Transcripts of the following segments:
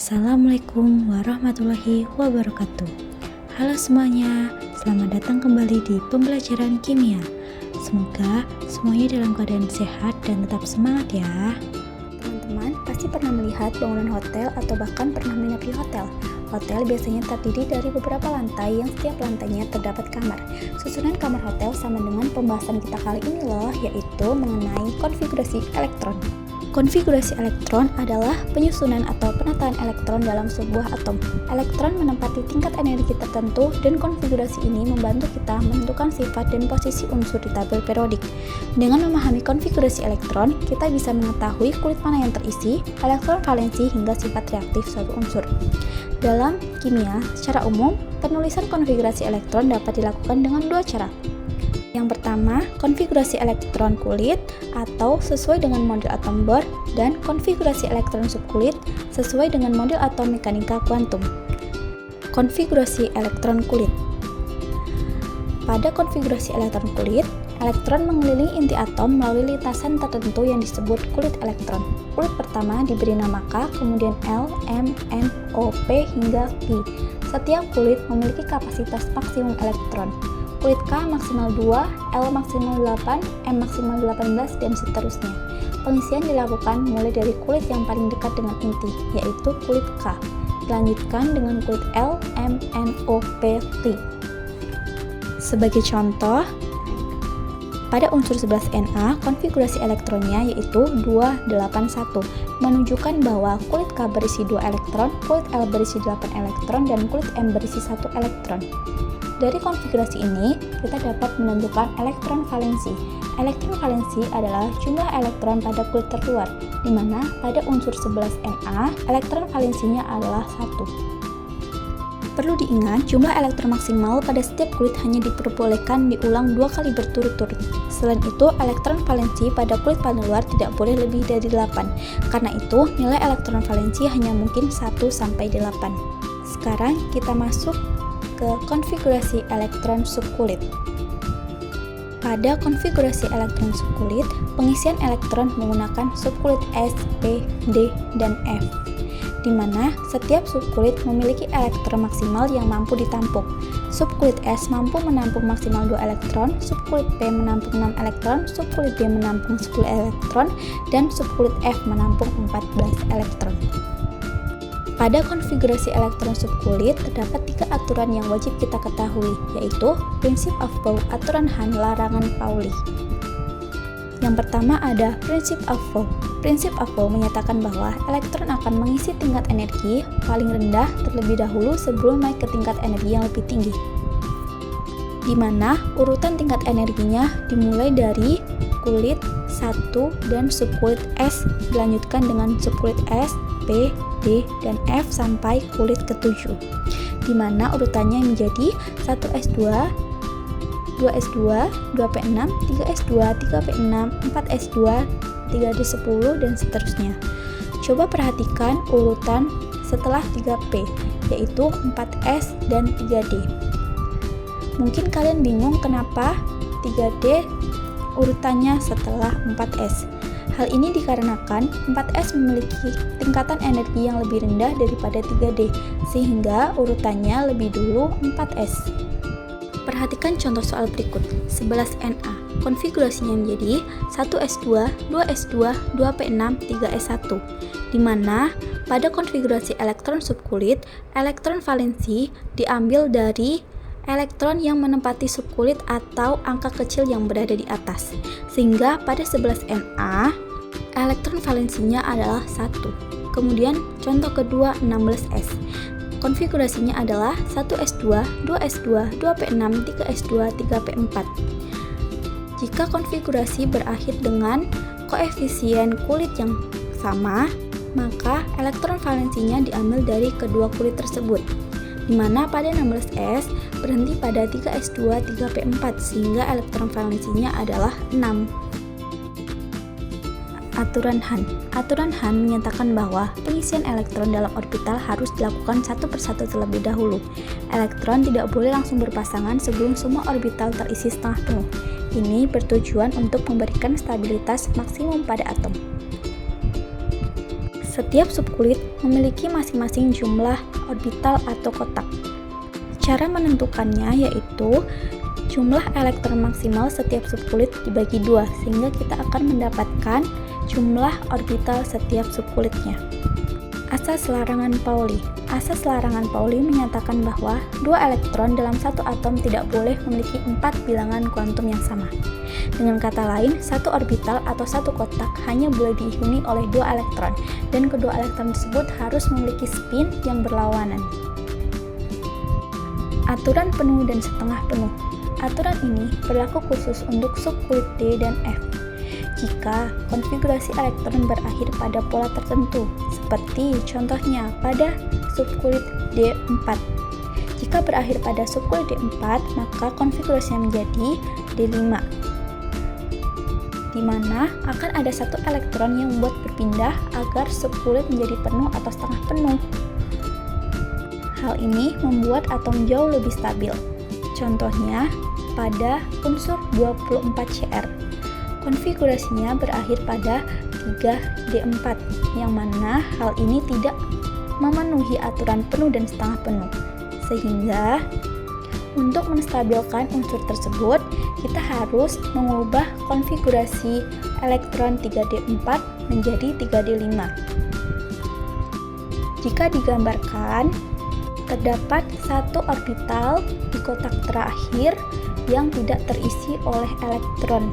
Assalamualaikum warahmatullahi wabarakatuh. Halo semuanya, selamat datang kembali di pembelajaran kimia. Semoga semuanya dalam keadaan sehat dan tetap semangat ya. Teman-teman pasti pernah melihat bangunan hotel atau bahkan pernah menginap di hotel. Hotel biasanya terdiri dari beberapa lantai yang setiap lantainya terdapat kamar. Susunan kamar hotel sama dengan pembahasan kita kali ini loh, yaitu mengenai konfigurasi elektron. Konfigurasi elektron adalah penyusunan atau penataan elektron dalam sebuah atom. Elektron menempati tingkat energi tertentu dan konfigurasi ini membantu kita menentukan sifat dan posisi unsur di tabel periodik. Dengan memahami konfigurasi elektron, kita bisa mengetahui kulit mana yang terisi, elektron valensi hingga sifat reaktif suatu unsur. Dalam kimia, secara umum, penulisan konfigurasi elektron dapat dilakukan dengan dua cara. Yang pertama, konfigurasi elektron kulit atau sesuai dengan model atom Bohr dan konfigurasi elektron subkulit sesuai dengan model atom mekanika kuantum. Konfigurasi elektron kulit. Pada konfigurasi elektron kulit, elektron mengelilingi inti atom melalui lintasan tertentu yang disebut kulit elektron. Kulit pertama diberi nama K, kemudian L, M, N, O, P, hingga Q. Setiap kulit memiliki kapasitas maksimum elektron. Kulit K maksimal 2, L maksimal 8, M maksimal 18, dan seterusnya. Pengisian dilakukan mulai dari kulit yang paling dekat dengan inti, yaitu kulit K. Dilanjutkan dengan kulit L, M, N, O, P, T. Sebagai contoh, pada unsur 11 Na, konfigurasi elektronnya yaitu 281, menunjukkan bahwa kulit K berisi 2 elektron, kulit L berisi 8 elektron, dan kulit M berisi 1 elektron. Dari konfigurasi ini, kita dapat menentukan elektron valensi. Elektron valensi adalah jumlah elektron pada kulit terluar, di mana pada unsur 11 Na, elektron valensinya adalah 1. Perlu diingat, jumlah elektron maksimal pada setiap kulit hanya diperbolehkan diulang 2 kali berturut-turut. Selain itu, elektron valensi pada kulit paling luar tidak boleh lebih dari 8. Karena itu, nilai elektron valensi hanya mungkin 1-8. Sekarang kita masuk ke konfigurasi elektron subkulit. Pada konfigurasi elektron subkulit, pengisian elektron menggunakan subkulit S, P, D, dan F, di mana setiap subkulit memiliki elektron maksimal yang mampu ditampung. Subkulit S mampu menampung maksimal 2 elektron, subkulit P menampung 6 elektron, subkulit D menampung 10 elektron, dan subkulit F menampung 14 elektron. Pada konfigurasi elektron subkulit, terdapat 3 aturan yang wajib kita ketahui, yaitu prinsip Aufbau, aturan Hahn, larangan Pauli. Yang pertama ada prinsip Aufbau. Prinsip Aufbau menyatakan bahwa elektron akan mengisi tingkat energi paling rendah terlebih dahulu sebelum naik ke tingkat energi yang lebih tinggi, di mana urutan tingkat energinya dimulai dari kulit 1 dan subkulit S, dilanjutkan dengan subkulit S, P, D, dan F sampai kulit ke-7, di mana urutannya menjadi 1S2, 2S2, 2P6, 3S2, 3P6, 4S2, 3D10, dan seterusnya. Coba perhatikan urutan setelah 3P, yaitu 4S dan 3D. Mungkin kalian bingung kenapa 3D urutannya setelah 4S. Hal ini dikarenakan 4S memiliki tingkatan energi yang lebih rendah daripada 3D, sehingga urutannya lebih dulu 4S. Perhatikan contoh soal berikut. 11 Na, konfigurasinya menjadi 1S2, 2S2, 2P6, 3S1, di mana pada konfigurasi elektron subkulit, elektron valensi diambil dari elektron yang menempati subkulit atau angka kecil yang berada di atas, sehingga pada 11 Na, elektron valensinya adalah 1. Kemudian contoh kedua 16S, konfigurasinya adalah 1S2, 2S2, 2P6, 3S2, 3P4. Jika konfigurasi berakhir dengan koefisien kulit yang sama, maka elektron valensinya diambil dari kedua kulit tersebut, di mana pada 16S berhenti pada 3S2, 3P4, sehingga elektron valensinya adalah 6. Aturan Hahn. Aturan Hahn menyatakan bahwa pengisian elektron dalam orbital harus dilakukan satu persatu terlebih dahulu. Elektron tidak boleh langsung berpasangan sebelum semua orbital terisi setengah penuh. Ini bertujuan untuk memberikan stabilitas maksimum pada atom. Setiap subkulit memiliki masing-masing jumlah orbital atau kotak. Cara menentukannya yaitu jumlah elektron maksimal setiap subkulit dibagi 2, sehingga kita akan mendapatkan jumlah orbital setiap subkulitnya. Asas larangan Pauli. Asas larangan Pauli menyatakan bahwa 2 elektron dalam satu atom tidak boleh memiliki 4 bilangan kuantum yang sama. Dengan kata lain, satu orbital atau satu kotak hanya boleh dihuni oleh 2 elektron, dan kedua elektron tersebut harus memiliki spin yang berlawanan. Aturan penuh dan setengah penuh. Aturan ini berlaku khusus untuk subkulit D dan F. Jika konfigurasi elektron berakhir pada pola tertentu, seperti contohnya pada subkulit D4. Jika berakhir pada subkulit D4, maka konfigurasinya menjadi D5, di mana akan ada satu elektron yang membuat berpindah agar subkulit menjadi penuh atau setengah penuh. Hal ini membuat atom jauh lebih stabil. Contohnya pada unsur 24Cr. Konfigurasinya berakhir pada 3D4, yang mana hal ini tidak memenuhi aturan penuh dan setengah penuh. Sehingga untuk menstabilkan unsur tersebut, kita harus mengubah konfigurasi elektron 3D4 menjadi 3D5. Jika digambarkan, terdapat satu orbital di kotak terakhir yang tidak terisi oleh elektron.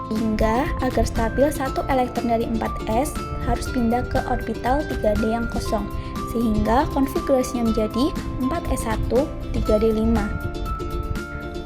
Hingga agar stabil, satu elektron dari 4s harus pindah ke orbital 3D yang kosong, sehingga konfigurasinya menjadi 4s1 3d5.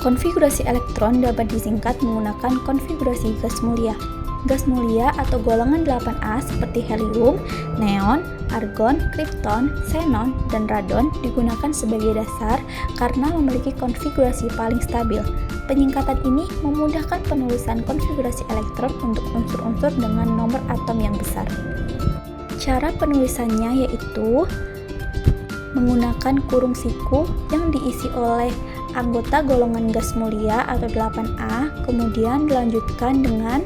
Konfigurasi elektron dapat disingkat menggunakan konfigurasi gas mulia. Gas mulia atau golongan 8A seperti helium, neon, argon, krypton, xenon, dan radon digunakan sebagai dasar karena memiliki konfigurasi paling stabil. Penyingkatan ini memudahkan penulisan konfigurasi elektron untuk unsur-unsur dengan nomor atom yang besar. Cara penulisannya yaitu menggunakan kurung siku yang diisi oleh anggota golongan gas mulia atau 8A, kemudian dilanjutkan dengan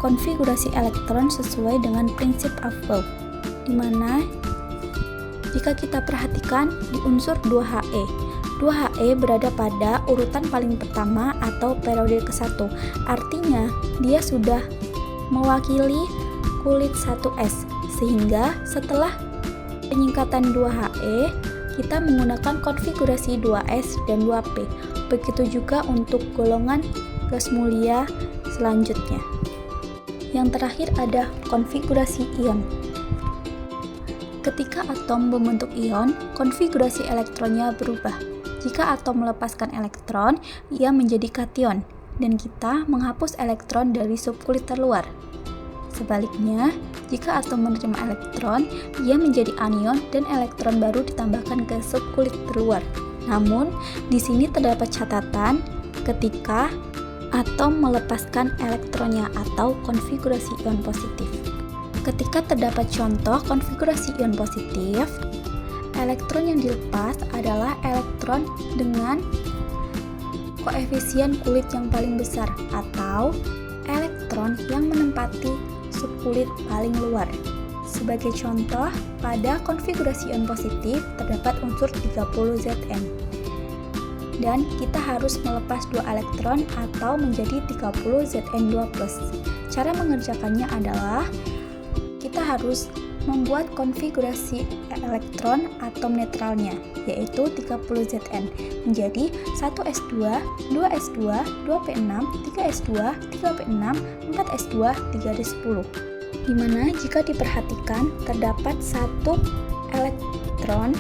konfigurasi elektron sesuai dengan prinsip Aufbau, di mana jika kita perhatikan di unsur 2He, 2He berada pada urutan paling pertama atau periode ke-1, artinya dia sudah mewakili kulit 1s, sehingga setelah penyingkatan 2He, kita menggunakan konfigurasi 2s dan 2p. Begitu juga untuk golongan gas mulia selanjutnya. Yang terakhir ada konfigurasi ion. Ketika atom membentuk ion, konfigurasi elektronnya berubah. Jika atom melepaskan elektron, ia menjadi kation, dan kita menghapus elektron dari subkulit terluar. Sebaliknya, jika atom menerima elektron, ia menjadi anion dan elektron baru ditambahkan ke subkulit terluar. Namun, di sini terdapat catatan ketika atom melepaskan elektronnya atau konfigurasi ion positif. Ketika terdapat contoh konfigurasi ion positif, elektron yang dilepas adalah elektron dengan koefisien kulit yang paling besar atau elektron yang menempati subkulit paling luar. Sebagai contoh, pada konfigurasi ion positif terdapat unsur 30Zn. Dan kita harus melepas 2 elektron atau menjadi 30Zn2+. Cara mengerjakannya adalah kita harus membuat konfigurasi elektron atom netralnya, yaitu 30Zn menjadi 1s2, 2s2, 2p6, 3s2, 3p6, 4s2, 3d10. Dimana jika diperhatikan terdapat satu elektron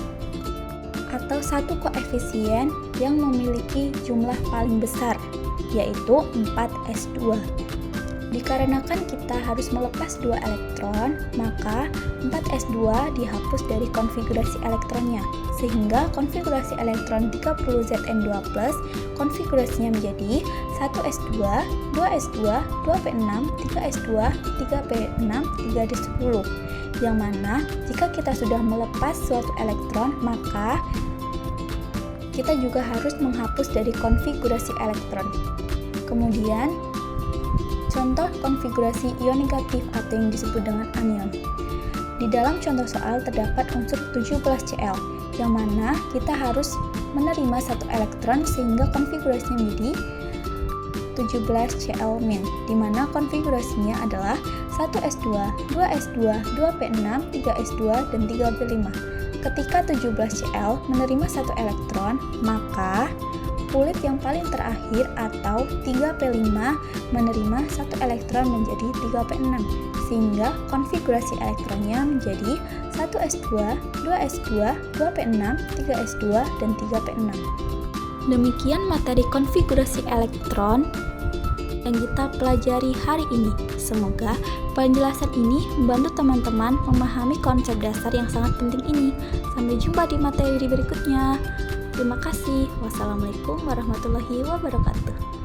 atau satu koefisien yang memiliki jumlah paling besar, yaitu 4s2. Dikarenakan kita harus melepas 2 elektron, maka 4s2 dihapus dari konfigurasi elektronnya, sehingga konfigurasi elektron 30Zn2+, konfigurasinya menjadi 1s2, 2s2, 2p6, 3s2, 3p6, 3d10. Yang mana jika kita sudah melepas suatu elektron, maka kita juga harus menghapus dari konfigurasi elektron. Kemudian contoh konfigurasi ion negatif atau yang disebut dengan anion. Di dalam contoh soal terdapat unsur 17Cl, yang mana kita harus menerima satu elektron sehingga konfigurasinya menjadi 17Cl-, di mana konfigurasinya adalah 1s2, 2s2, 2p6, 3s2, dan 3p5. Ketika 17Cl menerima satu elektron, maka kulit yang paling terakhir atau 3p5 menerima satu elektron menjadi 3p6, sehingga konfigurasi elektronnya menjadi 1s2, 2s2, 2p6, 3s2, dan 3p6. Demikian materi konfigurasi elektron yang kita pelajari hari ini. Semoga penjelasan ini membantu teman-teman memahami konsep dasar yang sangat penting ini. Sampai jumpa di materi berikutnya. Terima kasih. Wassalamualaikum warahmatullahi wabarakatuh.